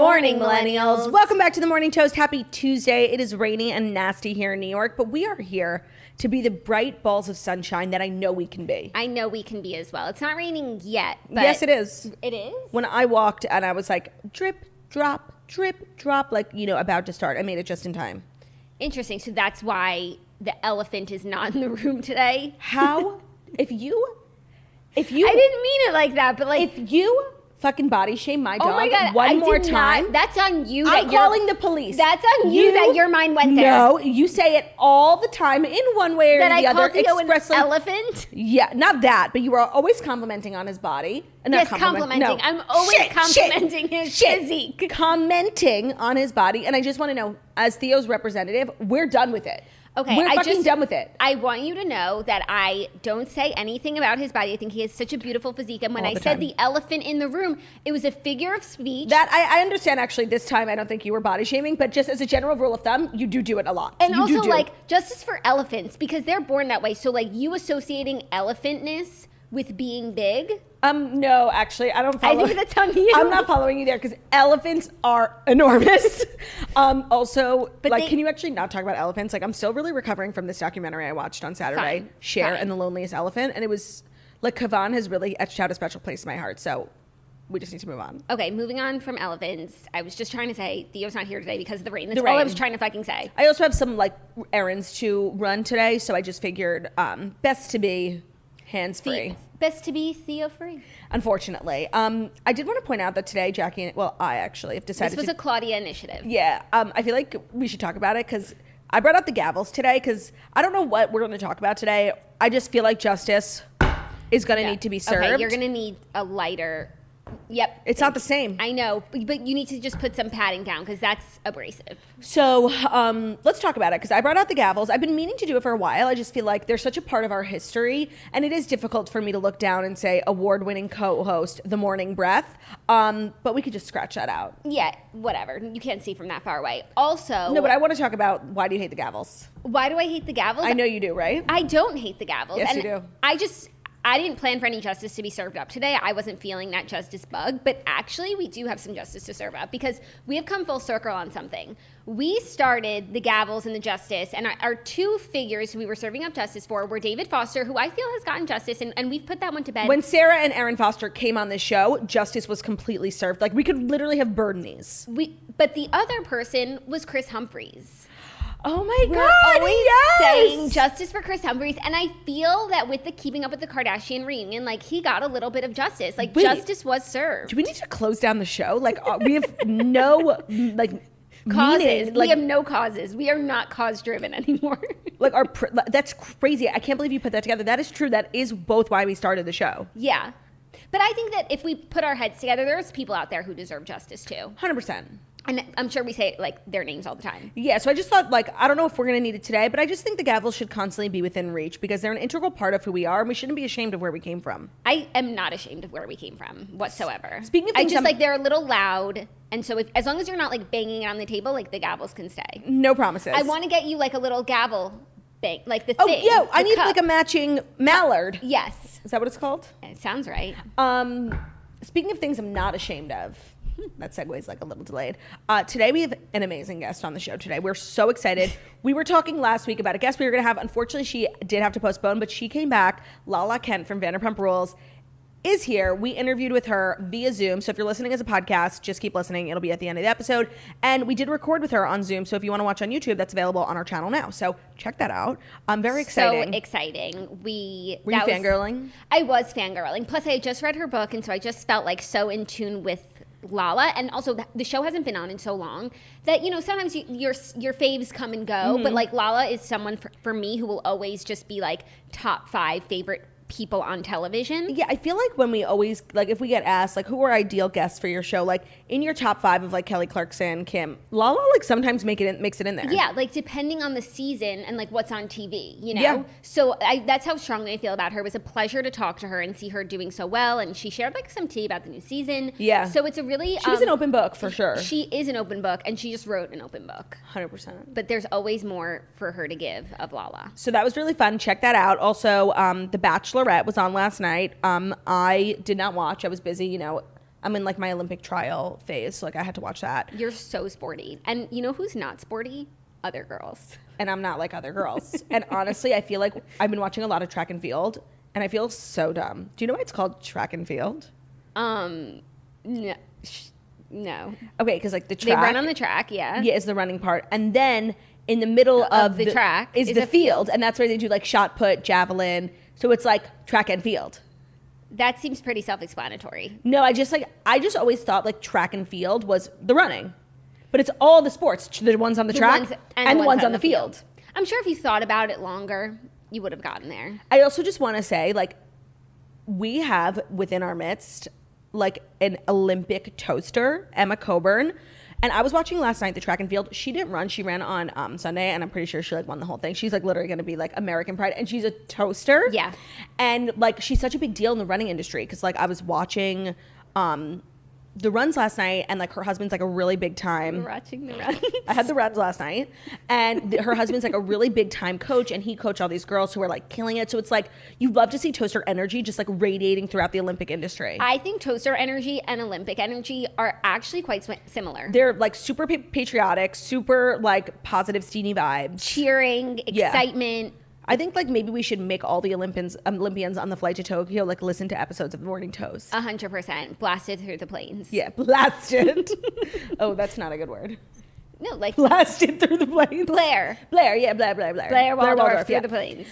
morning, millennials. Welcome back to the Morning Toast. Happy Tuesday. It is rainy and nasty here in New York, but we are here to be the bright balls of sunshine that I know we can be. I know we can be as well. It's not raining yet, but yes, it is. It is? When I walked and I was like, drip, drop, like, about to start. I made it just in time. Interesting. So that's why the elephant is not in the room today? How? If you I didn't mean it like that, but like... If you fucking body shame my dog oh my God, one more time... That's on you. I'm calling the police. That's on you that your mind went there. No, you say it all the time in one way or that the I other. That I called Theo an elephant? Yeah, not that, but you are always complimenting on his body. Yes, complimenting. No. I'm always complimenting his physique. Commenting on his body, and I just want to know, as Theo's representative, we're done with it. Okay, we're fucking done with it. I want you to know that I don't say anything about his body. I think he has such a beautiful physique. And when I said the elephant in the room, it was a figure of speech. That I understand. Actually, this time I don't think you were body shaming, but just as a general rule of thumb, you do it a lot. And also, like, justice for elephants, because they're born that way. So, like, you associating elephantness with being big. No, actually, I don't follow. I think that's on you. I'm not following you there because elephants are enormous. Also, but like, can you actually not talk about elephants? Like, I'm still really recovering from this documentary I watched on Saturday, Cher and the Loneliest Elephant. And it was like, Kavan has really etched out a special place in my heart. So we just need to move on. Okay, moving on from elephants. I was just trying to say, Theo's not here today because of the rain. That's all I was trying to fucking say. I also have some like errands to run today. So I just figured best to be hands-free. Best to be Theo-free. Unfortunately. I did want to point out that today, Jackie, I actually have decided this was a Claudia initiative. Yeah. I feel like we should talk about it because I brought out the gavels today because I don't know what we're going to talk about today. I just feel like justice is going to need to be served. Okay, you're going to need a lighter. Yep. It's not the same. I know, but you need to just put some padding down because that's abrasive. So let's talk about it because I brought out the gavels. I've been meaning to do it for a while. I just feel like they're such a part of our history, and it is difficult for me to look down and say award-winning co-host, The Morning Breath, but we could just scratch that out. Yeah, whatever. You can't see from that far away. Also... No, but I want to talk about why do you hate the gavels? Why do I hate the gavels? I know you do, right? I don't hate the gavels. Yes, you do. I didn't plan for any justice to be served up today. I wasn't feeling that justice bug, but actually we do have some justice to serve up because we have come full circle on something. We started the gavels and the justice, and our two figures who we were serving up justice for were David Foster, who I feel has gotten justice, and we've put that one to bed. When Sarah and Aaron Foster came on this show, justice was completely served. Like, we could literally have burned these. But the other person was Chris Humphries. Oh my We're God, always yes! saying justice for Chris Humphries, and I feel that with the Keeping Up with the Kardashian reunion, like, he got a little bit of justice. Like, justice was served. Do we need to close down the show? Like, we have no, like, causes. meaning. We have no causes. We are not cause-driven anymore. Like, that's crazy. I can't believe you put that together. That is true. That is both why we started the show. Yeah. But I think that if we put our heads together, there's people out there who deserve justice, too. 100%. And I'm sure we say, like, their names all the time. Yeah, so I just thought, like, I don't know if we're going to need it today, but I just think the gavels should constantly be within reach because they're an integral part of who we are, and we shouldn't be ashamed of where we came from. I am not ashamed of where we came from whatsoever. Speaking of things, they're a little loud, and so as long as you're not, like, banging it on the table, like, the gavels can stay. No promises. I want to get you, like, a little gavel bang, like the thing. Oh, yeah, I need, like, a matching mallard. Yes. Is that what it's called? It sounds right. Speaking of things I'm not ashamed of, that segue is like a little delayed. Today we have an amazing guest on the show today. We're so excited. We were talking last week about a guest we were going to have. Unfortunately, she did have to postpone, but she came back. Lala Kent from Vanderpump Rules is here. We interviewed with her via Zoom. So if you're listening as a podcast, just keep listening. It'll be at the end of the episode. And we did record with her on Zoom. So if you want to watch on YouTube, that's available on our channel now. So check that out. Very exciting. So exciting. Were you fangirling? I was fangirling. Plus, I had just read her book, and so I just felt like so in tune with Lala, and also the show hasn't been on in so long that, you know, sometimes your faves come and go, but like Lala is someone for me who will always just be like top 5 favorite people on television. Yeah, I feel like when we always, like, if we get asked, like, who are ideal guests for your show, like, in your top 5 of, like, Kelly Clarkson, Kim, Lala, like, sometimes makes it in there. Yeah, like, depending on the season and, like, what's on TV, you know? Yeah. So that's how strongly I feel about her. It was a pleasure to talk to her and see her doing so well, and she shared, like, some tea about the new season. Yeah. So it's a really... She was an open book, for sure. She is an open book, and she just wrote an open book. 100%. But there's always more for her to give of Lala. So that was really fun. Check that out. Also, The Bachelorette was on last night. I did not watch. I was busy, you know, I'm in like my Olympic trial phase, so like I had to watch that. You're so sporty. And you know who's not sporty? Other girls. And I'm not like other girls. And honestly, I feel like I've been watching a lot of track and field, and I feel so dumb. Do you know why it's called track and field? No. No. Okay, because like the track. They run on the track, yeah. Yeah, is the running part. And then in the middle of the track is the field. And that's where they do like shot put, javelin. So it's like track and field. That seems pretty self-explanatory. No, I just always thought like track and field was the running. But it's all the sports, the ones on the track and the ones on the field. I'm sure if you thought about it longer, you would have gotten there. I also just want to say, like, we have within our midst, like, an Olympic toaster, Emma Coburn. And I was watching last night the track and field. She didn't run. She ran on Sunday, and I'm pretty sure she, like, won the whole thing. She's, like, literally going to be, like, American Pride. And she's a toaster. Yeah. And, like, she's such a big deal in the running industry because, like, I was watching the runs last night, and like her husband's like a really big time. We're watching the runs. I had the runs last night, and her husband's like a really big time coach, and he coached all these girls who are like killing it. So it's like you love to see toaster energy just like radiating throughout the Olympic industry. I think toaster energy and Olympic energy are actually quite similar. They're like super patriotic, super like positive, steamy vibes, cheering, excitement. I think like maybe we should make all the Olympians on the flight to Tokyo like listen to episodes of The Morning Toast. 100%. Blasted through the planes. Yeah, blasted. Oh, that's not a good word. No, like blasted through the planes. Blair, yeah, Blair. Blair Waldorf through the planes.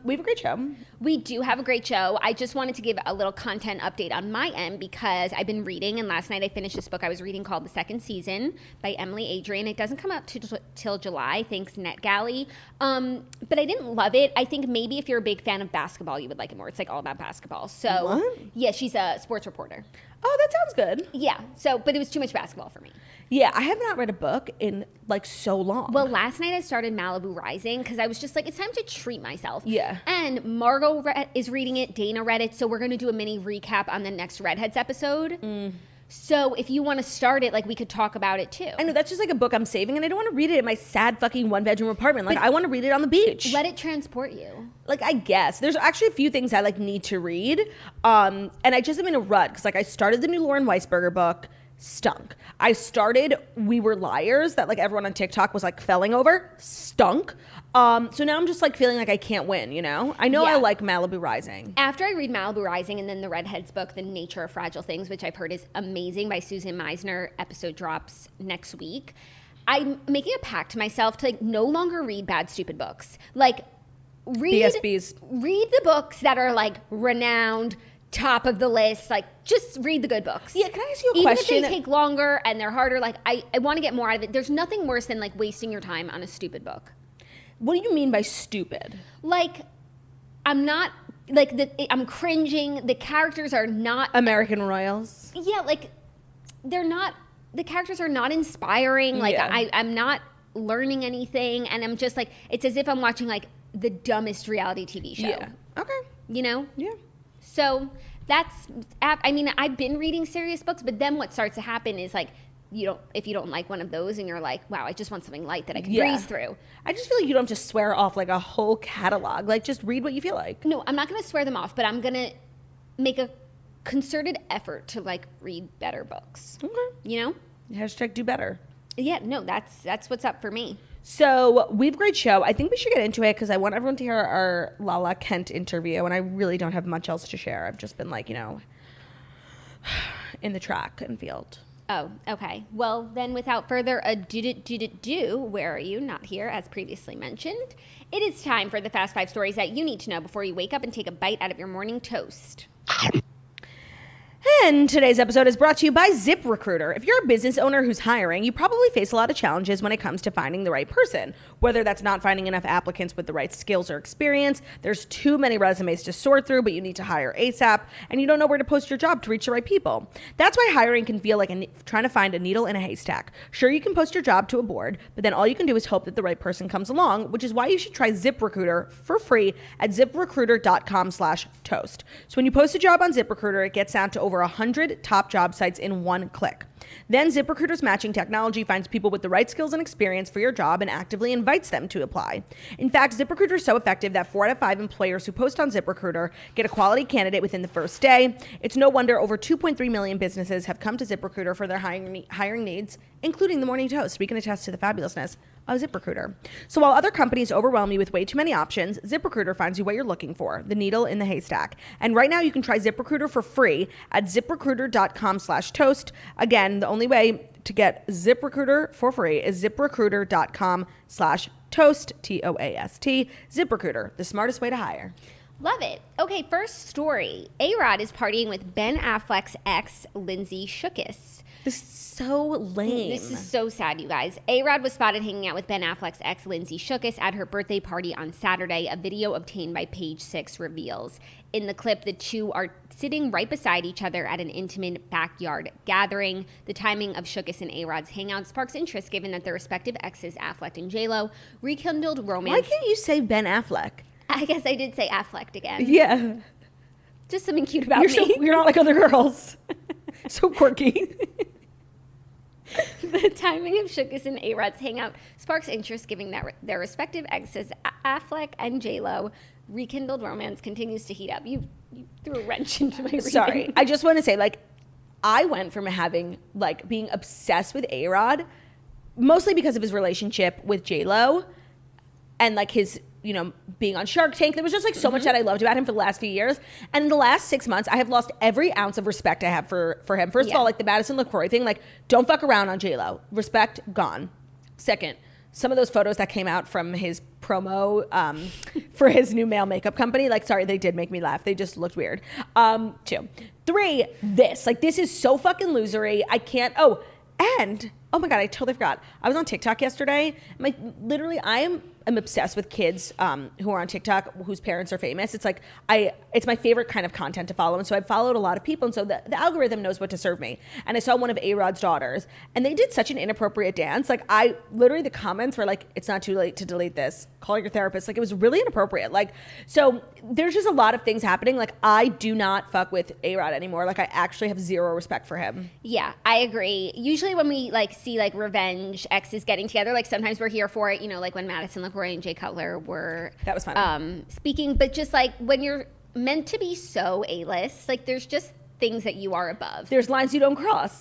We have a great show. We do have a great show. I just wanted to give a little content update on my end because I've been reading, and last night I finished this book I was reading called The Second Season by Emily Adrian. It doesn't come out till July, thanks NetGalley. But I didn't love it. I think maybe if you're a big fan of basketball, you would like it more. It's like all about basketball. So what? Yeah, she's a sports reporter. Oh, that sounds good. Yeah. So, but it was too much basketball for me. Yeah, I have not read a book in like so long. Well, last night I started Malibu Rising because I was just like, it's time to treat myself. Yeah. And Margot is reading it. Dana read it. So we're going to do a mini recap on the next Redheads episode. So if you want to start it, like we could talk about it too. I know, that's just like a book I'm saving, and I don't want to read it in my sad fucking one-bedroom apartment. Like, I want to read it on the beach. Let it transport you. Like, I guess. There's actually a few things I like need to read. And I just am in a rut because like I started the new Lauren Weisberger book. Stunk. I started We Were Liars that like everyone on TikTok was like felling over. Stunk. So now I'm just like feeling like I can't win, you know? I know I like Malibu Rising. After I read Malibu Rising and then the Redheads book, The Nature of Fragile Things, which I've heard is amazing by Susan Meisner, episode drops next week. I'm making a pact to myself to like no longer read bad, stupid books. Like read the books that are like renowned, top of the list, like just read the good books. Yeah, can I ask you a question? Even if they take longer and they're harder, like I want to get more out of it. There's nothing worse than like wasting your time on a stupid book. What do you mean by stupid? Like, I'm not, like, I'm cringing. The characters are not... American Royals? Yeah, like, they're not, the characters are not inspiring. Like, I'm not learning anything. And I'm just like, it's as if I'm watching, like, the dumbest reality TV show. Yeah. Okay. You know? Yeah. So, that's, I mean, I've been reading serious books, but then what starts to happen is, like, if you don't like one of those and you're like, wow, I just want something light that I can breeze through. I just feel like you don't have to swear off like a whole catalog. Like, just read what you feel like. No, I'm not going to swear them off, but I'm going to make a concerted effort to like read better books. Okay. You know? Hashtag do better. Yeah, no, that's what's up for me. So we have a great show. I think we should get into it because I want everyone to hear our Lala Kent interview, and I really don't have much else to share. I've just been like, you know, in the track and field. Oh, okay. Well, then without further ado, where are you? Not here, as previously mentioned. It is time for the Fast 5 stories that you need to know before you wake up and take a bite out of your morning toast. And today's episode is brought to you by ZipRecruiter. If you're a business owner who's hiring, you probably face a lot of challenges when it comes to finding the right person. Whether that's not finding enough applicants with the right skills or experience, there's too many resumes to sort through, but you need to hire ASAP, and you don't know where to post your job to reach the right people. That's why hiring can feel like trying to find a needle in a haystack. Sure, you can post your job to a board, but then all you can do is hope that the right person comes along, which is why you should try ZipRecruiter for free at ZipRecruiter.com/toast. So when you post a job on ZipRecruiter, it gets down to over 100 top job sites in one click. Then ZipRecruiter's matching technology finds people with the right skills and experience for your job and actively invites them to apply. In fact, ZipRecruiter is so effective that 4 out of 5 employers who post on ZipRecruiter get a quality candidate within the first day. It's no wonder over 2.3 million businesses have come to ZipRecruiter for their hiring needs, including the Morning Toast. We can attest to the fabulousness of ZipRecruiter. So while other companies overwhelm you with way too many options, ZipRecruiter finds you what you're looking for, the needle in the haystack. And right now you can try ZipRecruiter for free at ZipRecruiter.com/toast. Again, the only way to get ZipRecruiter for free is ZipRecruiter.com/toast, TOAST. ZipRecruiter, the smartest way to hire. Love it. Okay, first story. A-Rod is partying with Ben Affleck's ex, Lindsay Shookus. This is so lame. This is so sad, you guys. A-Rod was spotted hanging out with Ben Affleck's ex, Lindsay Shookus, at her birthday party on Saturday. A video obtained by Page Six reveals. In the clip, the two are sitting right beside each other at an intimate backyard gathering. The timing of Shookus and A-Rod's hangout sparks interest, given that their respective exes, Affleck and J-Lo, rekindled romance. Why can't you say Ben Affleck? I guess I did say Affleck again. Yeah. Just something cute about me. You're not like other girls. So quirky. The timing of Shookus and A-Rod's hangout sparks interest, given that their respective exes, Affleck and J-Lo, rekindled romance continues to heat up. You threw a wrench into my reading. Sorry. I just want to say, like, I went from being obsessed with A-Rod, mostly because of his relationship with J-Lo and, like, his, being on Shark Tank. There was just, like, so much that I loved about him for the last few years. And in the last 6 months, I have lost every ounce of respect I have for him. First of all, like, the Madison LaCroix thing, like, don't fuck around on J-Lo. Respect, gone. Second, some of those photos that came out from his promo for his new male makeup company, like, sorry, they did make me laugh. They just looked weird. 2. 3, this. Like, this is so fucking losery. I can't. Oh my God, I totally forgot. I was on TikTok yesterday. I'm obsessed with kids who are on TikTok whose parents are famous. It's like it's my favorite kind of content to follow. And so I've followed a lot of people. And so the algorithm knows what to serve me. And I saw one of A-Rod's daughters and they did such an inappropriate dance. Like the comments were like, it's not too late to delete this. Call your therapist. Like it was really inappropriate. Like, so there's just a lot of things happening. Like I do not fuck with A-Rod anymore. Like I actually have zero respect for him. Yeah, I agree. Usually when we see revenge exes getting together, like sometimes we're here for it, like when Madison LaCroix and Jay Cutler were that was fun. Speaking, but just like when you're meant to be so A-list, like there's just things that you are above. There's lines you don't cross.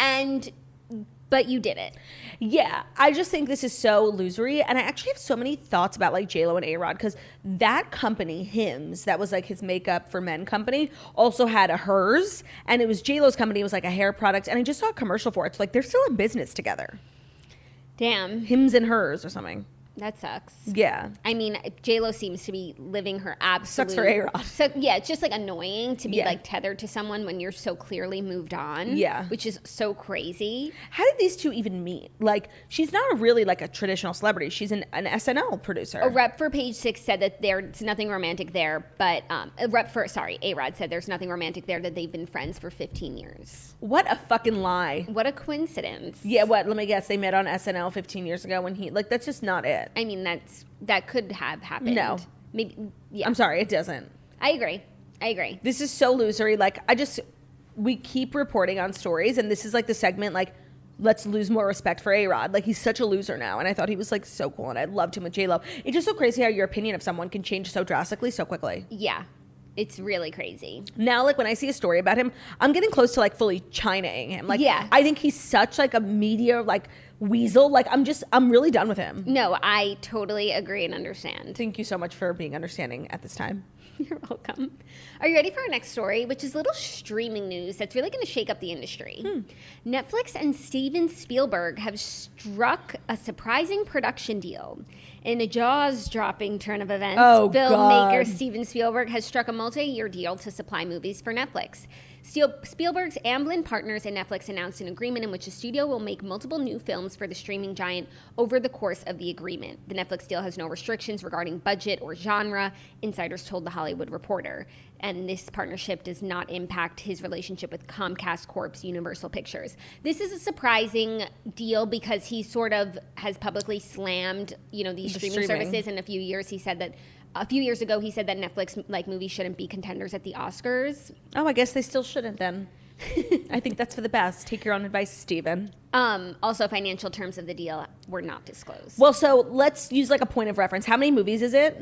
But you did it. Yeah, I just think this is so losery. And I actually have so many thoughts about like J-Lo and A-Rod because that company, Hims, that was like his makeup for men company, also had a hers. And it was J-Lo's company. It was like a hair product. And I just saw a commercial for it. So like they're still in business together. Damn. Hims and hers or something. That sucks. Yeah. I mean, J-Lo seems to be living her absolute... Sucks for A-Rod. So, yeah, it's just, like, annoying to be, like, tethered to someone when you're so clearly moved on. Yeah. Which is so crazy. How did these two even meet? Like, she's not really, like, a traditional celebrity. She's an SNL producer. A rep for Page Six said that there's nothing romantic there, but... A-Rod said there's nothing romantic there, that they've been friends for 15 years. What a fucking lie. What a coincidence. Yeah, what? Let me guess. They met on SNL 15 years ago when he... Like, that's just not it. I mean, that could have happened. No. Maybe, yeah. I'm sorry, it doesn't. I agree. This is so losery. Like, we keep reporting on stories, and this is like the segment, like, let's lose more respect for A-Rod. Like, he's such a loser now, and I thought he was, like, so cool, and I loved him with J-Lo. It's just so crazy how your opinion of someone can change so drastically so quickly. Yeah. It's really crazy. Now, like, when I see a story about him, I'm getting close to, like, fully China-ing him. Like, yeah. I think he's such, like, a media, like, weasel. Like, I'm really done with him. No, I totally agree and understand. Thank you so much for being understanding at this time. You're welcome. Are you ready for our next story, which is a little streaming news that's really going to shake up the industry? Netflix and Steven Spielberg have struck a surprising production deal. In a jaws-dropping turn of events, filmmaker Steven Spielberg has struck a multi-year deal to supply movies for Netflix. Spielberg's Amblin Partners and Netflix announced an agreement in which the studio will make multiple new films for the streaming giant over the course of the agreement. The Netflix deal has no restrictions regarding budget or genre, insiders told The Hollywood Reporter. And this partnership does not impact his relationship with Comcast Corp's Universal Pictures. This is a surprising deal because he sort of has publicly slammed, these streaming services. In a few years ago, he said that Netflix movies shouldn't be contenders at the Oscars. Oh, I guess they still shouldn't then. I think that's for the best. Take your own advice, Steven. Also, financial terms of the deal were not disclosed. Well, so let's use like a point of reference. How many movies is it?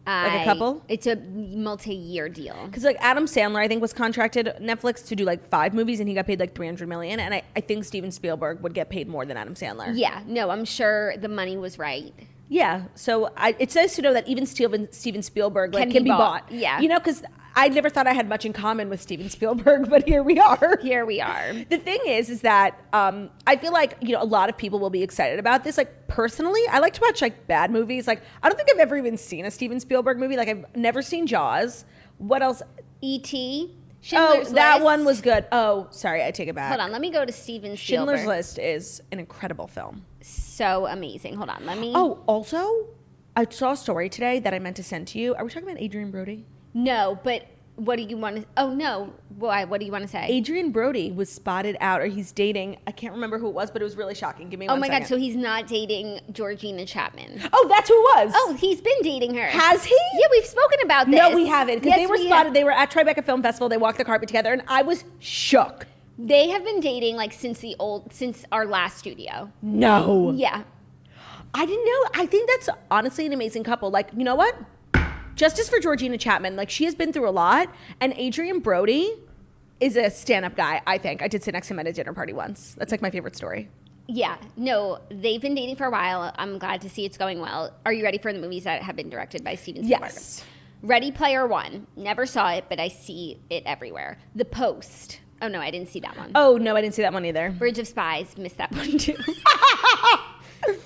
Like a couple? It's a multi-year deal. Because like Adam Sandler, I think, was contracted Netflix to do like 5 movies, and he got paid like $300 million. And I think Steven Spielberg would get paid more than Adam Sandler. Yeah, no, I'm sure the money was right. Yeah, so it's nice to know that even Steven Spielberg like, can be bought. Yeah. You know, because I never thought I had much in common with Steven Spielberg, but here we are. Here we are. The thing is that I feel like, you know, a lot of people will be excited about this. Like, personally, I like to watch, like, bad movies. Like, I don't think I've ever even seen a Steven Spielberg movie. Like, I've never seen Jaws. What else? E.T. Schindler's List. That one was good. Oh, sorry, I take it back. Hold on, let me go to Steven Spielberg. Schindler's List is an incredible film. So amazing. Hold on, let me... Oh, also, I saw a story today that I meant to send to you. Are we talking about Adrian Brody? No, but what do you want to... Oh, no. Why? What do you want to say? Adrian Brody was spotted out, or he's dating... I can't remember who it was, but it was really shocking. Give me 1 second. Oh, my God. So he's not dating Georgina Chapman. Oh, that's who it was. Oh, he's been dating her. Has he? Yeah, we've spoken about this. No, we haven't. Because Yes, they were we spotted. have. They were at Tribeca Film Festival. They walked the carpet together, and I was shook. They have been dating, like, since our last studio. No. Yeah. I didn't know. I think that's honestly an amazing couple. Like, you know what? Justice for Georgina Chapman. Like, she has been through a lot. And Adrian Brody is a stand-up guy, I think. I did sit next to him at a dinner party once. That's, like, my favorite story. Yeah. No, they've been dating for a while. I'm glad to see it's going well. Are you ready for the movies that have been directed by Steven Spielberg? Yes. Ready Player One. Never saw it, but I see it everywhere. The Post. Oh, no, I didn't see that one. Oh, no, I didn't see that one either. Bridge of Spies. Missed that one, too.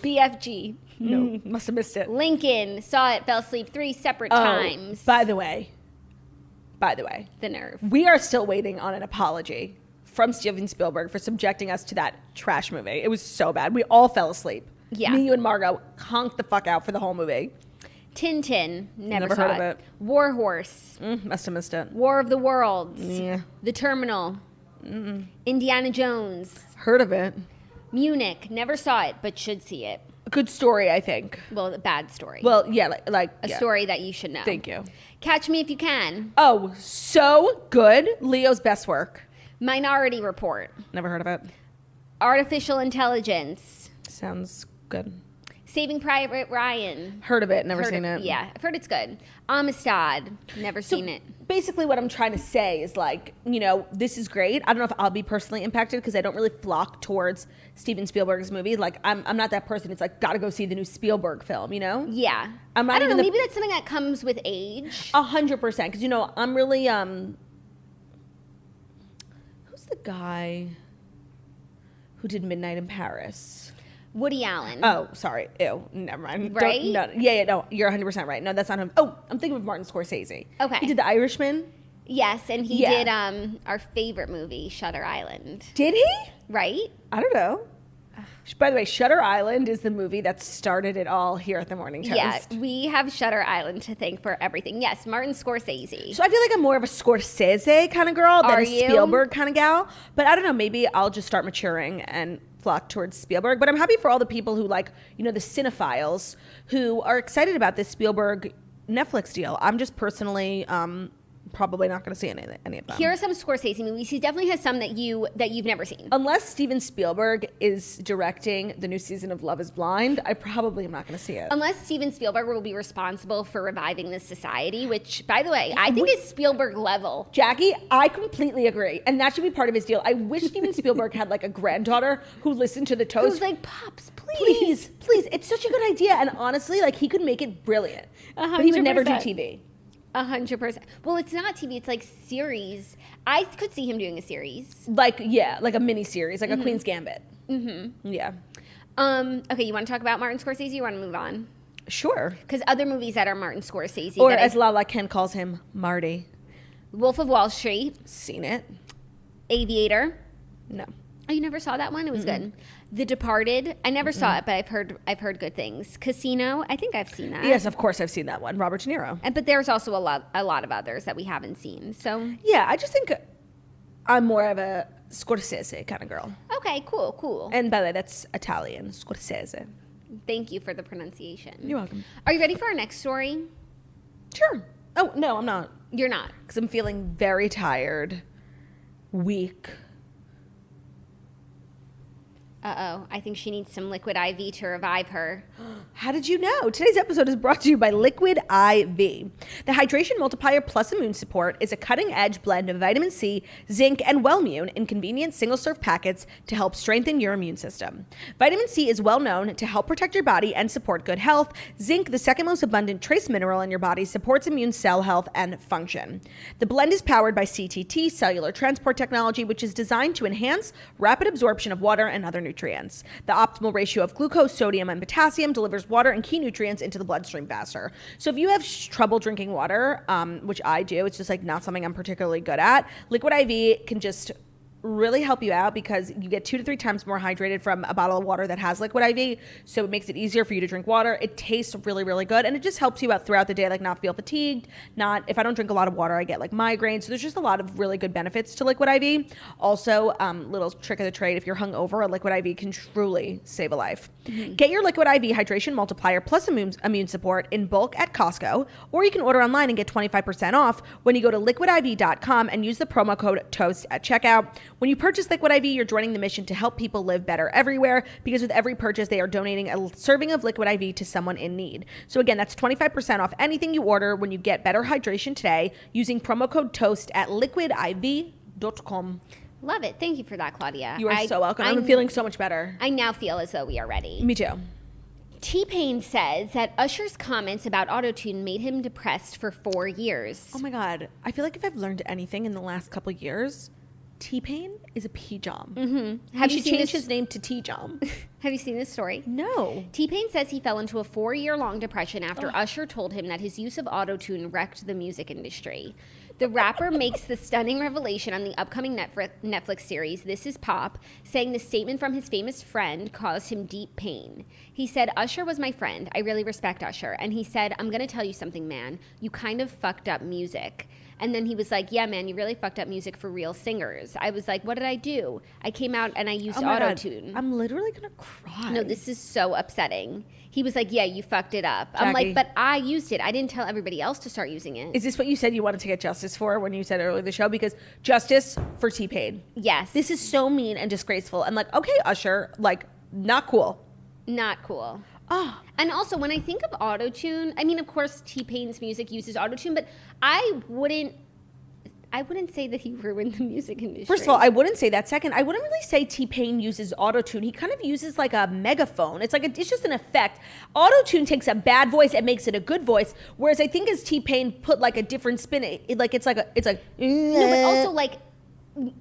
BFG. No, must have missed it. Lincoln. Saw it, fell asleep 3 separate times. By the way, The nerve. we are still waiting on an apology from Steven Spielberg for subjecting us to that trash movie. It was so bad. We all fell asleep. Yeah. Me, you, and Margot conked the fuck out for the whole movie. Tintin. Never heard saw of it. War Horse. Must have missed it. War of the Worlds. Yeah. The Terminal. Indiana Jones. Heard of it. Munich. Never saw it, but should see it. A good story, I think. Well, a bad story. Well, yeah, like a yeah. story that you should know. Thank you. Catch Me If You Can. Oh, so good. Leo's best work. Minority Report. Never heard of it. Artificial Intelligence. Sounds good. Saving Private Ryan. Heard of it. Never Heard seen it. it. Yeah, I've heard it's good. Amistad. Never seen it. Basically, what I'm trying to say is, like, you know, this is great. I don't know if I'll be personally impacted because I don't really flock towards Steven Spielberg's movie. Like, I'm not that person. It's like, gotta go see the new Spielberg film, you know? Yeah. I'm not I don't know. even Maybe that's something that comes with age. 100%. Because, you know, I'm really, who's the guy who did Midnight in Paris? Woody Allen. Oh, sorry. Ew. Never mind. Right? No. Yeah, no. You're 100% right. No, that's not him. Oh, I'm thinking of Martin Scorsese. Okay. He did The Irishman. Yes, and he Yeah. did our favorite movie, Shutter Island. Did he? Right? I don't know. By the way, Shutter Island is the movie that started it all here at the Morning Toast. Yeah, we have Shutter Island to thank for everything. Yes, Martin Scorsese. So I feel like I'm more of a Scorsese kind of girl than Are a you? Spielberg kind of gal. But I don't know. Maybe I'll just start maturing and flock towards Spielberg. But I'm happy for all the people who, like, you know, the cinephiles who are excited about this Spielberg Netflix deal. I'm just personally probably not going to see any of them. Here are some Scorsese movies. He definitely has some that you've never seen. Unless Steven Spielberg is directing the new season of Love is Blind, I probably am not going to see it. Unless Steven Spielberg will be responsible for reviving this society, which, by the way, I think is Spielberg level. Jackie, I completely agree. And that should be part of his deal. I wish Steven Spielberg had like a granddaughter who listened to the Toast. Who's like, Pops, please. Please. It's such a good idea. And honestly, like, he could make it brilliant. But he would never do 100%. TV. 100%. Well, it's not TV. It's like series. I could see him doing a series. Like, yeah, like a mini series, like a Queen's Gambit. Mm-hmm. Yeah. Okay, you want to talk about Martin Scorsese? You want to move on? Sure. Because other movies that are Martin Scorsese. Or as Lala Kent calls him, Marty. Wolf of Wall Street. Seen it? Aviator. No. Oh, you never saw that one? It was good. The Departed. I never saw it, but I've heard good things. Casino. I think I've seen that. Yes, of course I've seen that one. Robert De Niro. But there's also a lot of others that we haven't seen. So Yeah, I just think I'm more of a Scorsese kind of girl. okay, cool. And by the way, that's Italian, Scorsese. Thank you for the pronunciation. You're welcome. Are you ready for our next story? Sure. Oh, no, I'm not. You're not. Because I'm feeling very tired, weak. Uh-oh, I think she needs some liquid IV to revive her. How did you know? Today's episode is brought to you by Liquid IV. The Hydration Multiplier Plus Immune Support is a cutting-edge blend of vitamin C, zinc, and Wellmune in convenient single-serve packets to help strengthen your immune system. Vitamin C is well known to help protect your body and support good health. Zinc, the second most abundant trace mineral in your body, supports immune cell health and function. The blend is powered by CTT, cellular transport technology, which is designed to enhance rapid absorption of water and other nutrients. The optimal ratio of glucose, sodium, and potassium delivers water and key nutrients into the bloodstream faster. So if you have trouble drinking water, which I do, it's just like not something I'm particularly good at, Liquid IV can just really help you out because you get 2 to 3 times more hydrated from a bottle of water that has Liquid IV. So it makes it easier for you to drink water. It tastes really, really good. And it just helps you out throughout the day, like not feel fatigued. If I don't drink a lot of water, I get like migraines. So there's just a lot of really good benefits to Liquid IV. Also, little trick of the trade, if you're hungover, a Liquid IV can truly save a life. Mm-hmm. Get your Liquid IV Hydration Multiplier Plus Immune Support in bulk at Costco, or you can order online and get 25% off when you go to liquidiv.com and use the promo code TOAST at checkout. When you purchase Liquid IV, you're joining the mission to help people live better everywhere, because with every purchase, they are donating a serving of Liquid IV to someone in need. So again, that's 25% off anything you order when you get better hydration today using promo code TOAST at liquidiv.com. Love it. Thank you for that, Claudia. You are so welcome. I'm feeling so much better. I now feel as though we are ready. Me too. T-Pain says that Usher's comments about autotune made him depressed for 4 years. Oh my God. I feel like if I've learned anything in the last couple of years, T-Pain is a P-Jom. Mm-hmm. He should change his name to T-Jom. Have you seen this story? No. T-Pain says he fell into a 4-year-long depression after Usher told him that his use of autotune wrecked the music industry. The rapper makes the stunning revelation on the upcoming Netflix series, This Is Pop, saying the statement from his famous friend caused him deep pain. He said, "Usher was my friend. I really respect Usher." And he said, "I'm going to tell you something, man. You kind of fucked up music." And then he was like, "Yeah, man, you really fucked up music for real singers." I was like, "What did I do?" I came out and I used autotune. I'm literally going to cry. No, this is so upsetting. He was like, "Yeah, you fucked it up." Jackie. I'm like, "But I used it. I didn't tell everybody else to start using it." Is this what you said you wanted to get justice for when you said earlier in the show? Because justice for T-Pain. Yes. This is so mean and disgraceful. And like, okay, Usher, like, not cool. Not cool. Oh. And also, when I think of autotune, I mean, of course, T-Pain's music uses autotune, but I wouldn't say that he ruined the music industry. First of all, I wouldn't say that. Second, I wouldn't really say T-Pain uses autotune. He kind of uses like a megaphone. It's like it's just an effect. Autotune takes a bad voice and makes it a good voice. Whereas I think as T-Pain put like a different spin, it's like. No, but also like,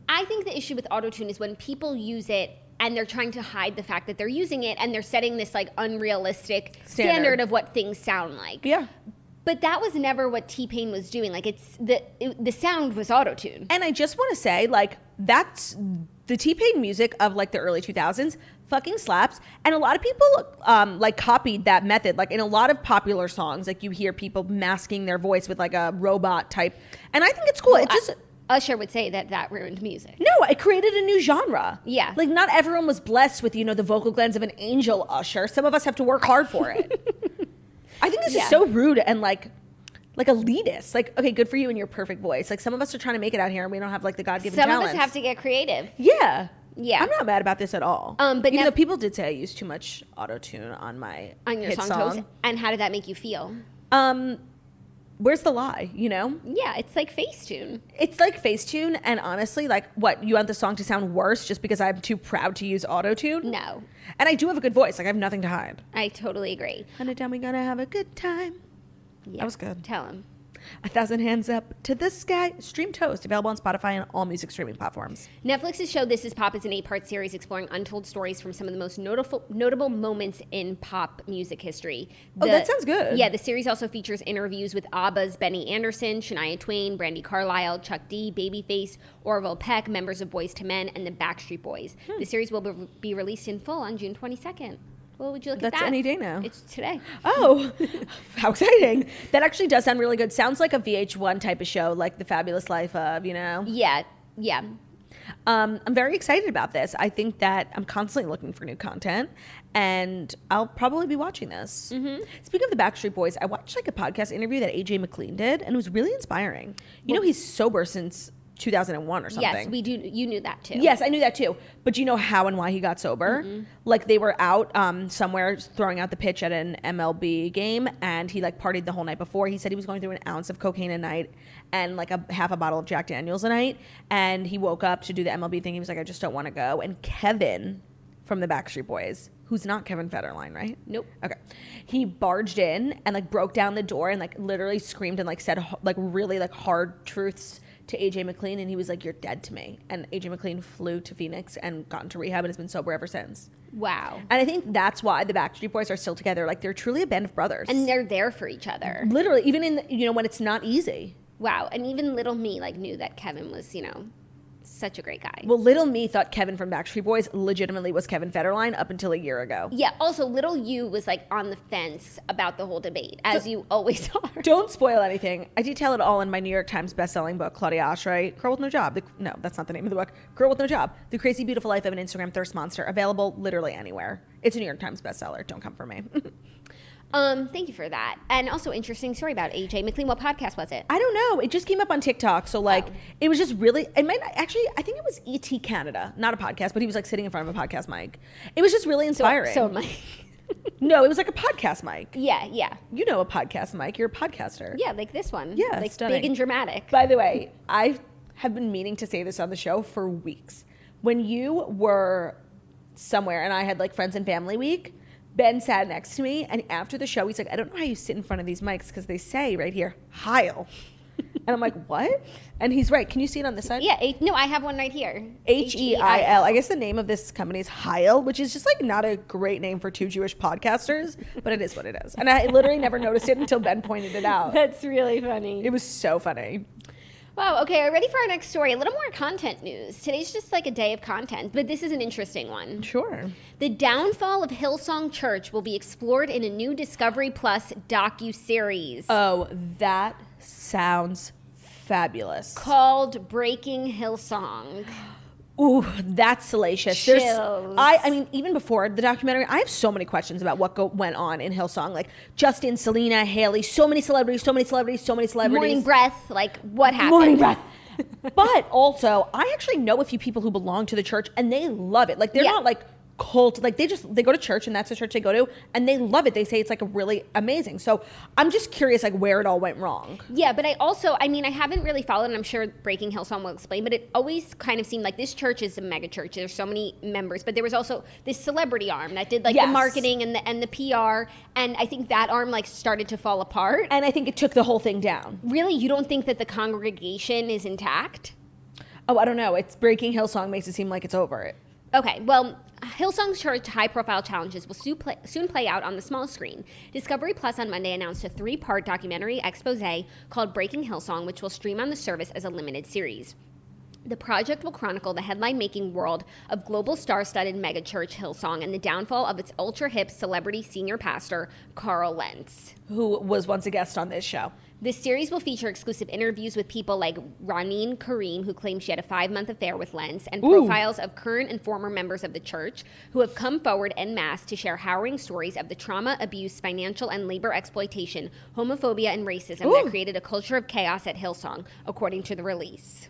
I think the issue with autotune is when people use it and they're trying to hide the fact that they're using it, and they're setting this like unrealistic standard of what things sound like. Yeah. But that was never what T-Pain was doing. Like, the sound was autotune. And I just want to say, like, that's the T-Pain music of like the early 2000s fucking slaps. And a lot of people like copied that method. Like in a lot of popular songs, like you hear people masking their voice with like a robot type. And I think it's cool. Well, it just Usher would say that ruined music. No, it created a new genre. Yeah. Like not everyone was blessed with, the vocal glands of an angel, Usher. Some of us have to work hard for it. I think this is so rude and like elitist. Like, okay, good for you and your perfect voice. Like some of us are trying to make it out here and we don't have like the God-given talents. Some of us have to get creative. Yeah. Yeah. I'm not mad about this at all. But even though people did say I used too much auto-tune on my your hit song. Toast. And how did that make you feel? Where's the lie, Yeah, it's like Facetune. It's like Facetune, and honestly, like, what, you want the song to sound worse just because I'm too proud to use auto-tune? No. And I do have a good voice. Like, I have nothing to hide. I totally agree. Anytime we gonna have a good time. Yeah. That was good. Tell him. 1,000 hands up to the sky. Stream Toast, available on Spotify and all music streaming platforms. Netflix's show This Is Pop is an 8-part series exploring untold stories from some of the most notable moments in pop music history. That sounds good. Yeah, the series also features interviews with ABBA's Benny Anderson, Shania Twain, Brandy Carlisle, Chuck D, Babyface, Orville Peck, members of Boyz II Men, and the Backstreet Boys. The series will be released in full on June 22nd. Well, would you look at that? That's any day now. It's today. Oh, how exciting. That actually does sound really good. Sounds like a VH1 type of show, like The Fabulous Life of, Yeah. I'm very excited about this. I think that I'm constantly looking for new content, and I'll probably be watching this. Mm-hmm. Speaking of the Backstreet Boys, I watched like a podcast interview that AJ McLean did, and it was really inspiring. You know, he's sober since 2001 or something. Yes, we do. You knew that too. Yes, I knew that too. But do you know how and why he got sober? Mm-mm. Like they were out somewhere throwing out the pitch at an MLB game, and he like partied the whole night before. He said he was going through an ounce of cocaine a night and like half a bottle of Jack Daniels a night. And he woke up to do the MLB thing. He was like, I just don't want to go. And Kevin from the Backstreet Boys, who's not Kevin Federline, right? Nope. Okay. He barged in and like broke down the door and like literally screamed and like said like really like hard truths to AJ McLean, and he was like, you're dead to me. And AJ McLean flew to Phoenix and got into rehab and has been sober ever since. Wow. And I think that's why the Backstreet Boys are still together. Like they're truly a band of brothers. And they're there for each other. Literally, even in when it's not easy. Wow. And even little me like knew that Kevin was, such a great guy. Well, little me thought Kevin from Backstreet Boys legitimately was Kevin Federline up until a year ago. Yeah. Also, little you was like on the fence about the whole debate, as you always are. Don't spoil anything. I detail it all in my New York Times bestselling book, Claudia Oshry, Girl with No Job. No, that's not the name of the book. Girl with No Job. The Crazy Beautiful Life of an Instagram Thirst Monster. Available literally anywhere. It's a New York Times bestseller. Don't come for me. Thank you for that. And also interesting story about AJ McLean. What podcast was it? I don't know. It just came up on TikTok. So like, It was just really, I think it was ET Canada, not a podcast, but he was like sitting in front of a podcast mic. It was just really inspiring. So Mike. No, it was like a podcast mic. Yeah. You know a podcast mic. You're a podcaster. Yeah, like this one. Yeah, like stunning. big and dramatic. By the way, I have been meaning to say this on the show for weeks. When you were somewhere and I had like friends and family week, Ben sat next to me, and after the show, he's like, I don't know how you sit in front of these mics because they say right here, Heil. And I'm like, what? And he's right. Can you see it on this side? Yeah. No, I have one right here. Heil. I guess the name of this company is Heil, which is just like not a great name for two Jewish podcasters, but it is what it is. And I literally never noticed it until Ben pointed it out. That's really funny. It was so funny. Wow, okay, are you ready for our next story? A little more content news. Today's just like a day of content, but this is an interesting one. Sure. The downfall of Hillsong Church will be explored in a new Discovery Plus docuseries. Oh, that sounds fabulous. Called Breaking Hillsong. Ooh, that's salacious. Chills. I mean, even before the documentary, I have so many questions about what went on in Hillsong. Like Justin, Selena, Haley, so many celebrities. Morning Breath, like what happened? Morning Breath. But also, I actually know a few people who belong to the church, and they love it. Like they're not like cult, like they go to church, and that's the church they go to, and they love it. They say it's like really amazing. So I'm just curious, like where it all went wrong. Yeah, but I haven't really followed, and I'm sure Breaking Hillsong will explain, but it always kind of seemed like this church is a mega church. There's so many members, but there was also this celebrity arm that did like the marketing and the PR, and I think that arm like started to fall apart. And I think it took the whole thing down. Really? You don't think that the congregation is intact? Oh, I don't know. It's Breaking Hillsong makes it seem like it's over it. Okay, well, Hillsong's Church high-profile challenges will soon play out on the small screen. Discovery Plus on Monday announced a 3-part documentary expose called Breaking Hillsong, which will stream on the service as a limited series. The project will chronicle the headline-making world of global star-studded megachurch Hillsong and the downfall of its ultra-hip celebrity senior pastor, Carl Lentz, who was once a guest on this show. This series will feature exclusive interviews with people like Roneen Kareem, who claims she had a 5-month affair with Lentz, and profiles of current and former members of the church who have come forward en masse to share harrowing stories of the trauma, abuse, financial and labor exploitation, homophobia, and racism that created a culture of chaos at Hillsong, according to the release.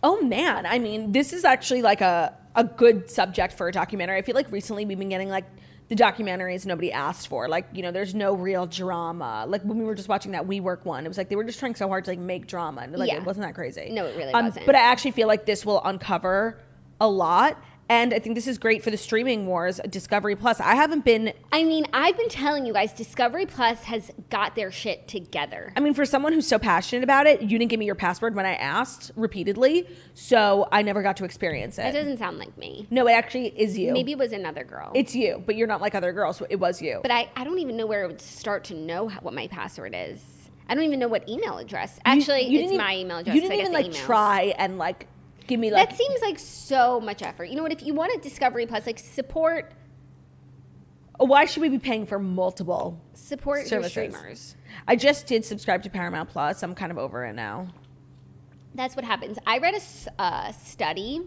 Oh man, I mean, this is actually like a good subject for a documentary. I feel like recently we've been getting like the documentaries nobody asked for. Like, there's no real drama. Like when we were just watching that WeWork one, it was like they were just trying so hard to like make drama. And like it wasn't that crazy. No, it really wasn't. But I actually feel like this will uncover a lot. And I think this is great for the streaming wars, Discovery Plus. I've been telling you guys, Discovery Plus has got their shit together. I mean, for someone who's so passionate about it, you didn't give me your password when I asked repeatedly, so I never got to experience it. That doesn't sound like me. No, it actually is you. Maybe it was another girl. It's you, but you're not like other girls, so it was you. But I don't even know where it would start to know what my password is. I don't even know what email address. Actually, it's my email address. You didn't even like try and like give me like. That seems like so much effort. You know what? If you want a Discovery Plus, like support. Why should we be paying for multiple services? Your streamers? I just did subscribe to Paramount Plus. I'm kind of over it now. That's what happens. I read a study.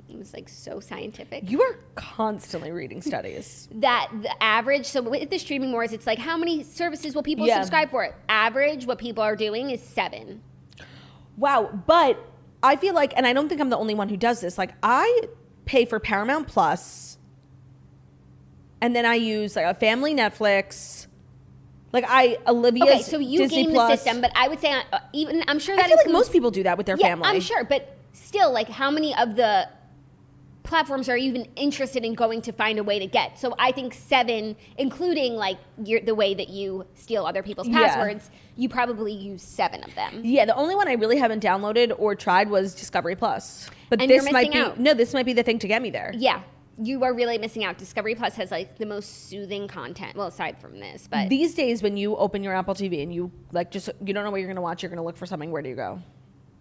It was like so scientific. You are constantly reading studies. That the average, so with the streaming wars, it's like how many services will people subscribe for? Average, what people are doing is 7. Wow, but I feel like, and I don't think I'm the only one who does this, like I pay for Paramount Plus and then I use like a family Netflix. Like Olivia's Okay, so you Disney game Plus. the system, but I would say even I'm sure that I feel like includes- most people do that with their yeah, family. I'm sure, but still, like how many of the platforms are you even interested in going to find a way to get? So I think 7, including like the way that you steal other people's Yeah. passwords, you probably use 7 of them. Yeah, the only one I really haven't downloaded or tried was Discovery Plus. But And this you're might missing be out. no, this might be the thing to get me there. Yeah, you are really missing out. Discovery Plus has like the most soothing content. Well, aside from this, but These days when you open your Apple TV and you like just you don't know what you're gonna watch, you're gonna look for something, where do you go?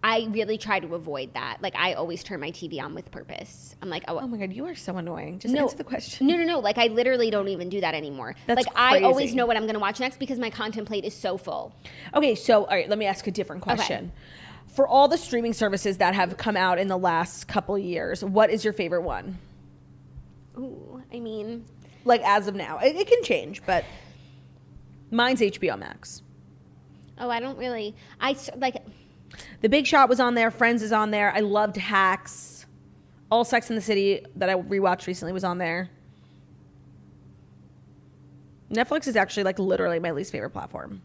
I really try to avoid that. Like I always turn my TV on with purpose. I'm like, Oh my god, you are so annoying. Just No. answer the question. No. Like I literally don't even do that anymore. That's like I always crazy. know what I'm going to watch next because my content plate is so full. Okay, so all right, let me ask a different question. For all the streaming services that have come out in the last couple years, what is your favorite one? Ooh, I mean, Like as of now, it can change, but mine's HBO Max. oh, I don't really. Like. The Big Shot was on there. Friends is on there. I loved Hacks. All Sex in the City that I rewatched recently was on there. Netflix is actually like literally my least favorite platform.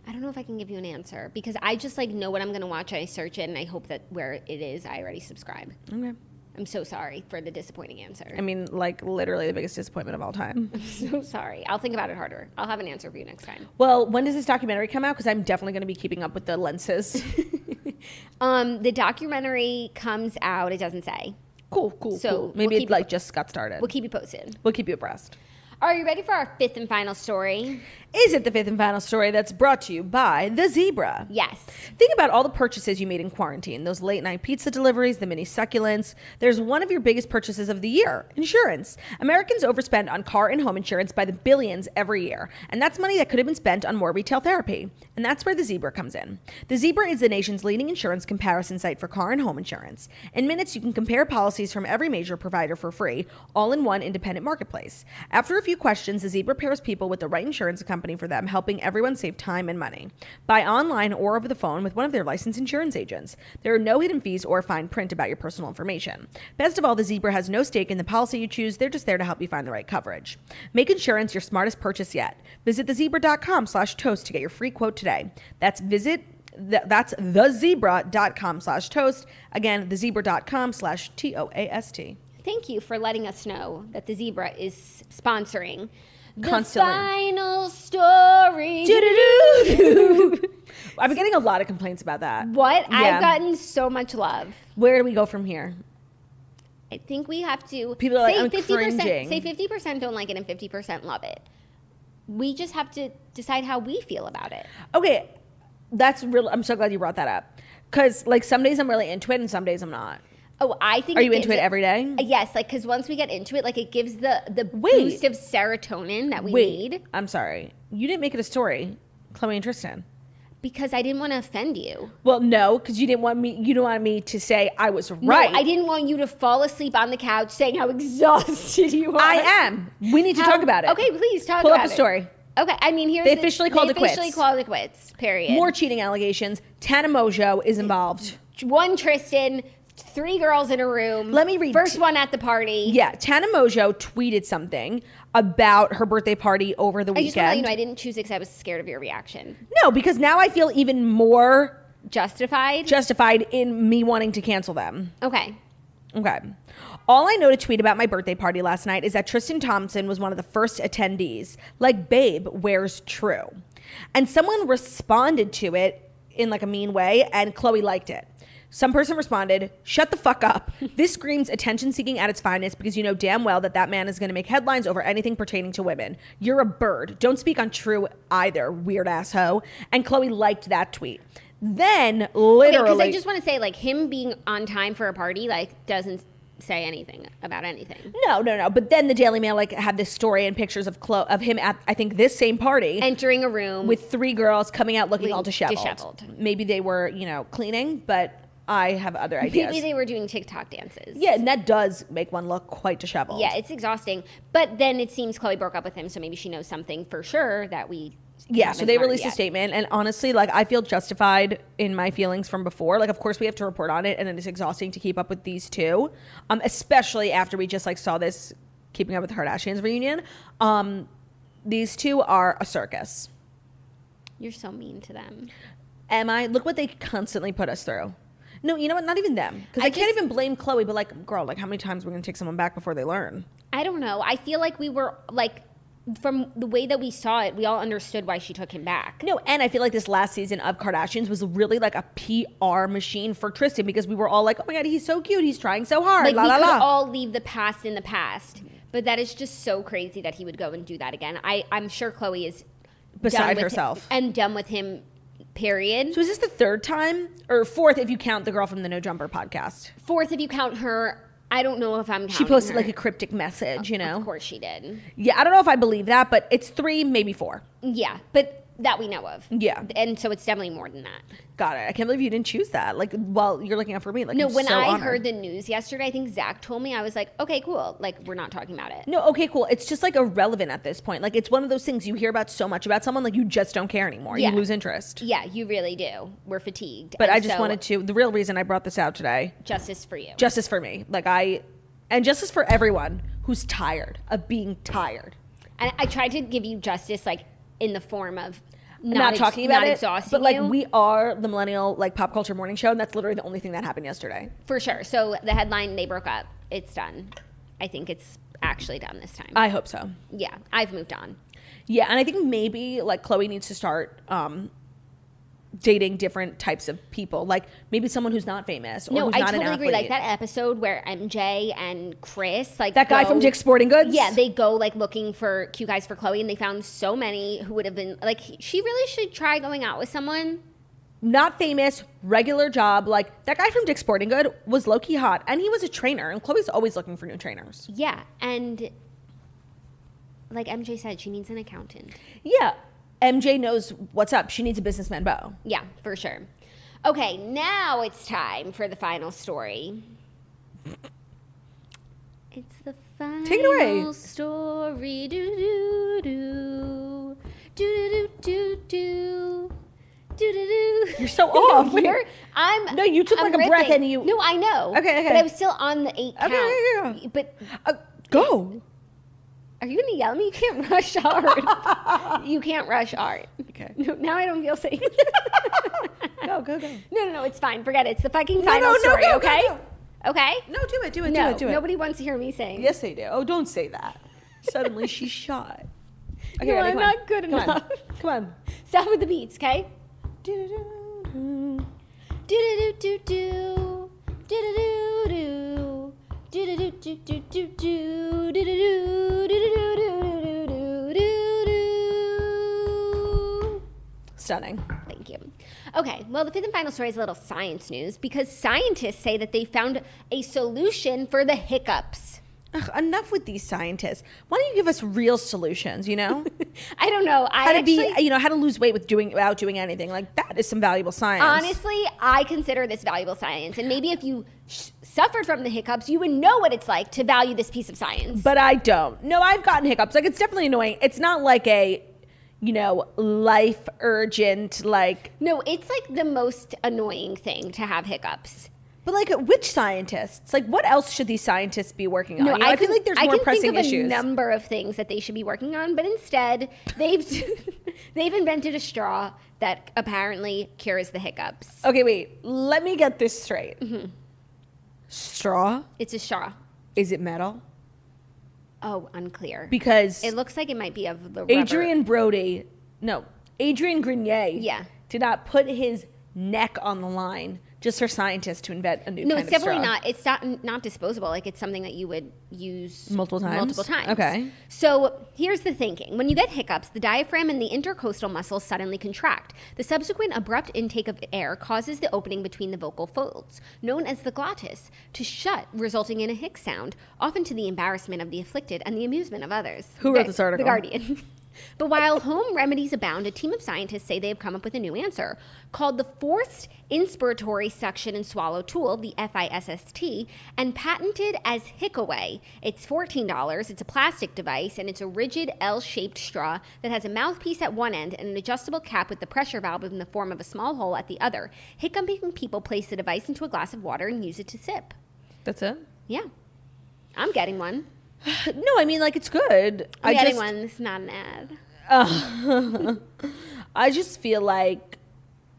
I don't know if I can give you an answer because I just like know what I'm going to watch. I search it and I hope that where it is, I already subscribe. Okay. I'm so sorry for the disappointing answer. I mean, like literally the biggest disappointment of all time. I'm so sorry. I'll think about it harder. I'll have an answer for you next time. Well, when does this documentary come out? Because I'm definitely going to be keeping up with the lenses. The documentary comes out. It doesn't say. Cool. So Cool. Maybe we'll it like just got started. We'll keep you posted. We'll keep you abreast. Are you ready for our 5th and final story? Is it the 5th and final story that's brought to you by The Zebra? Yes. Think about all the purchases you made in quarantine. Those late night pizza deliveries, the mini succulents. There's one of your biggest purchases of the year, insurance. Americans overspend on car and home insurance by the billions every year. And that's money that could have been spent on more retail therapy. And that's where The Zebra comes in. The Zebra is the nation's leading insurance comparison site for car and home insurance. In minutes, you can compare policies from every major provider for free, all in one independent marketplace. After a few questions, The Zebra pairs people with the right insurance company for them, helping everyone save time and money. Buy online or over the phone with one of their licensed insurance agents. There are no hidden fees or fine print about your personal information. Best of all, The Zebra has no stake in the policy you choose. They're just there to help you find the right coverage. Make insurance your smartest purchase yet. Visit thezebra.com/toast to get your free quote today. That's thezebra.com/toast. Again, thezebra.com/TOAST. Thank you for letting us know that the Zebra is sponsoring Constantly. the final story. I've been getting a lot of complaints about that. What? Yeah. I've gotten so much love. Where do we go from here? I think we have to People are like, say I'm 50%. cringing. Say 50% don't like it and 50% love it. We just have to decide how we feel about it. Okay, that's real. I'm so glad you brought that up. Because like some days I'm really into it and some days I'm not. Oh, I think. Are you gives into it every day? Yes, like because once we get into it, like it gives the Wait. boost of serotonin that we need. I'm sorry. You didn't make it a story, Khloe and Tristan. Because I didn't want to offend you. Well, no, because you didn't want me. You don't want me to say I was right. No, I didn't want you to fall asleep on the couch saying how exhausted you are. I am. We need to talk about it. Okay, please talk Pull about up a story. Okay, I mean, here's They officially called it quits. They officially called it quits, period. More cheating allegations. Tana Mojo is involved. One Tristan, 3 girls in a room. Let me read. First one at the party. Yeah, Tana Mojo tweeted something about her birthday party over the I just want to weekend. let you know I didn't choose it because I was scared of your reaction. No, because now I feel even more Justified? justified in me wanting to cancel them. Okay. Okay. All I know to tweet about my birthday party last night is that Tristan Thompson was one of the first attendees. Like, babe, where's true? And someone responded to it in like a mean way, and Khloe liked it. Some person responded, shut the fuck up. This screams attention seeking at its finest because you know damn well that man is going to make headlines over anything pertaining to women. You're a bird. Don't speak on true either, weird ass hoe. And Khloe liked that tweet. Then literally. Because I just want to say, like, him being on time for a party, like, doesn't say anything about anything. No. But then the Daily Mail like had this story and pictures of him at I think this same party Entering a room with 3 girls coming out looking all disheveled. disheveled. Maybe they were cleaning, but I have other ideas. Maybe they were doing TikTok dances. Yeah, and that does make one look quite disheveled. Yeah, it's exhausting. But then it seems Khloe broke up with him, so maybe she knows something for sure that we Yeah, so they released a statement, and honestly, like, I feel justified in my feelings from before. Like, of course, we have to report on it, and it is exhausting to keep up with these two, especially after we just, like, saw this Keeping Up with the Kardashians reunion. These two are a circus. You're so mean to them. Am I? Look what they constantly put us through. No, you know what? Not even them. Because I can't even blame Khloe, but, like, girl, like, how many times we're going to take someone back before they learn? I don't know. I feel like we were, like... From the way that we saw it, we all understood why she took him back. No, and I feel like this last season of Kardashians was really like a PR machine for Tristan, because we were all like, oh my God, he's so cute. He's trying so hard. Like, we could all leave the past in the past. But that is just so crazy that he would go and do that again. I'm sure Khloe is beside herself. And done with him, period. So is this the third time? Or fourth if you count the girl from the No Jumper podcast? Fourth if you count her. I don't know if I'm counting She posted her. like a cryptic message, you know? Of course she did. Yeah, I don't know if I believe that, but it's 3, maybe 4. Yeah, but that we know of. Yeah. And so it's definitely more than that. Got it. I can't believe you didn't choose that. Like, while you're looking out for me. Like, no, when so I honored. heard the news yesterday, I think Zach told me, I was like, okay, cool. Like, we're not talking about it. No, okay, cool. It's just like irrelevant at this point. Like, it's one of those things you hear about so much about someone, like, you just don't care anymore. Yeah. You lose interest. Yeah, you really do. We're fatigued. But I just wanted to, the real reason I brought this out today. Justice for you. Justice for me. Like, and justice for everyone who's tired of being tired. And I tried to give you justice, like, in the form of not talking about not it, exhausting but like you. We are the millennial like pop culture morning show, and that's literally the only thing that happened yesterday. For sure. So the headline, they broke up. It's done. I think it's actually done this time. I hope so. Yeah, I've moved on. Yeah, and I think maybe like Khloe needs to start dating different types of people, like maybe someone who's not famous or who's not an athlete. I totally agree. Like that episode where MJ and Chris, like that guy from Dick's Sporting Goods. Yeah, they go like looking for cute guys for Khloe, and they found so many who would have been like, she really should try going out with someone not famous, regular job. Like that guy from Dick's Sporting Goods was low-key hot, and he was a trainer, and Khloe's always looking for new trainers. Yeah, and like MJ said, she needs an accountant. Yeah. MJ knows what's up. She needs a businessman beau. Yeah, for sure. Okay, now it's time for the final story. It's the final Take it away. Story. Do do do do do do do. You're so off. No, you took like a breath and you. No, I know. Okay. But I was still on the 8 count. Okay. But go. Are you gonna yell at me? You can't rush art. You can't rush art. Okay. No, now I don't feel safe. Go. No, it's fine. Forget it. It's the fucking final story. Go, okay. Go. Okay. No, do it. Do it. Nobody wants to hear me saying. Yes, they do. Oh, don't say that. Suddenly she's shy. Okay, no, ready? I'm not good enough. Come on. Stop with the beats, okay? Do. Do do do do do do do. Stunning. Thank you. Okay, well, the fifth and final story is a little science news because scientists say that they found a solution for the hiccups. Ugh, enough with these scientists. Why don't you give us real solutions, you know? I don't know. How to lose weight without doing anything. Like, that is some valuable science. Honestly, I consider this valuable science. And maybe if you suffered from the hiccups, you would know what it's like to value this piece of science. But I don't. No, I've gotten hiccups. Like, it's definitely annoying. It's not like a, life urgent, like... No, it's like the most annoying thing to have hiccups. But like, which scientists? Like, what else should these scientists be working on? I feel like there's more pressing issues. I can think of a number of things that they should be working on, but instead, they've invented a straw that apparently cures the hiccups. Okay, wait. Let me get this straight. Mm-hmm. Straw? It's a straw. Is it metal? Oh, unclear. Because it looks like it might be of the rubber. Adrian Grenier did not put his neck on the line just for scientists to invent a new kind of straw. No, it's definitely not. It's not disposable. Like, it's something that you would use multiple times. Okay. So here's the thinking. When you get hiccups, the diaphragm and the intercostal muscles suddenly contract. The subsequent abrupt intake of air causes the opening between the vocal folds, known as the glottis, to shut, resulting in a hic sound, often to the embarrassment of the afflicted and the amusement of others. Who wrote this article? The Guardian. But while home remedies abound, a team of scientists say they have come up with a new answer called the Forced Inspiratory Suction and Swallow Tool, the FISST, and patented as Hickaway. It's $14. It's a plastic device, and it's a rigid L-shaped straw that has a mouthpiece at one end and an adjustable cap with the pressure valve in the form of a small hole at the other. Hiccuping people place the device into a glass of water and use it to sip. That's it? Yeah. I'm getting one. No, I mean, like, it's good. I'm getting one. This is not an ad. I just feel like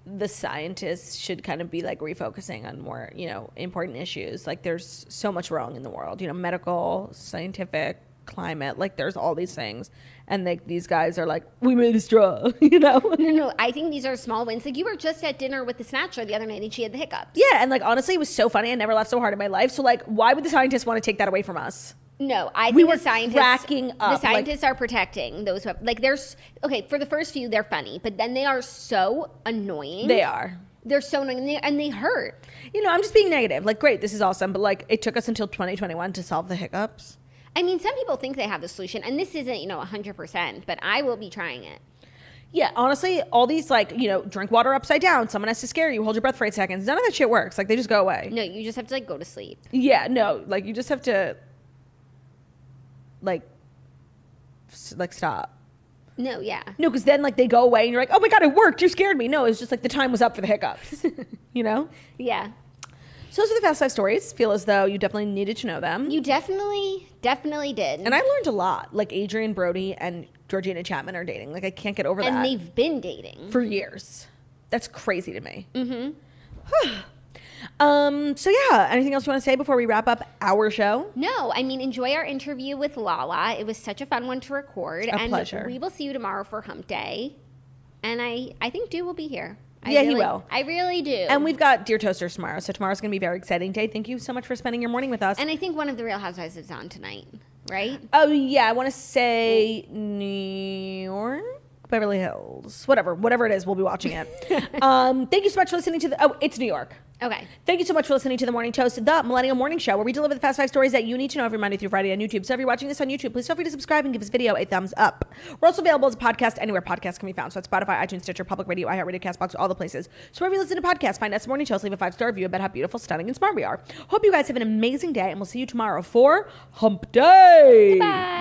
the scientists should kind of be, like, refocusing on more, you know, important issues. Like, there's so much wrong in the world, you know, medical, scientific, climate. Like, there's all these things. And these guys are like, we made a straw, you know? No, I think these are small wins. Like, you were just at dinner with the Snatcher the other night, and she had the hiccups. Yeah, and, like, honestly, it was so funny. I never laughed so hard in my life. So, like, why would the scientists want to take that away from us? No, I think We were the scientists, cracking up, the scientists are protecting those who have, like, there's, okay, for the first few, they're funny, but then they are so annoying. They are. They're so annoying, and they hurt. You know, I'm just being negative. Like, great, this is awesome. But, like, it took us until 2021 to solve the hiccups. I mean, some people think they have the solution, and this isn't, you know, 100%, but I will be trying it. Yeah, honestly, all these, like, you know, drink water upside down. Someone has to scare you. Hold your breath for 8 seconds. None of that shit works. Like, they just go away. No, you just have to, like, go to sleep. Yeah, no. Like, you just have to, like, stop. No, yeah. No, because then, like, they go away and you're like, oh my God, it worked. You scared me. No, it's just like the time was up for the hiccups. You know? Yeah. So those are the Fast 5 stories. Feel as though you definitely needed to know them. You definitely did. And I learned a lot. Like, Adrian Brody and Georgina Chapman are dating. Like, I can't get over that. And they've been dating. For years. That's crazy to me. Mm-hmm. So yeah, anything else you want to say before we wrap up our show? No, I mean, enjoy our interview with Lala. It was such a fun one to record. A pleasure. We will see you tomorrow for Hump Day. And I think Dew will be here. He will. I really do. And we've got Dear Toasters tomorrow, so tomorrow's going to be a very exciting day. Thank you so much for spending your morning with us. And I think one of the Real Housewives is on tonight, right? Oh, yeah, I want to say New York? Beverly Hills. Whatever it is, we'll be watching it. Thank you so much for listening to it's New York. Okay. Thank you so much for listening to The Morning Toast, the Millennial Morning Show, where we deliver the Fast 5 stories that you need to know every Monday through Friday on YouTube. So if you're watching this on YouTube, please feel free to subscribe and give this video a thumbs up. We're also available as a podcast anywhere podcasts can be found. So it's Spotify, iTunes, Stitcher, Public Radio, iHeartRadio, CastBox, all the places. So wherever you listen to podcasts, find us Morning Toast, leave a 5-star review about how beautiful, stunning, and smart we are. Hope you guys have an amazing day, and we'll see you tomorrow for Hump Day. Goodbye.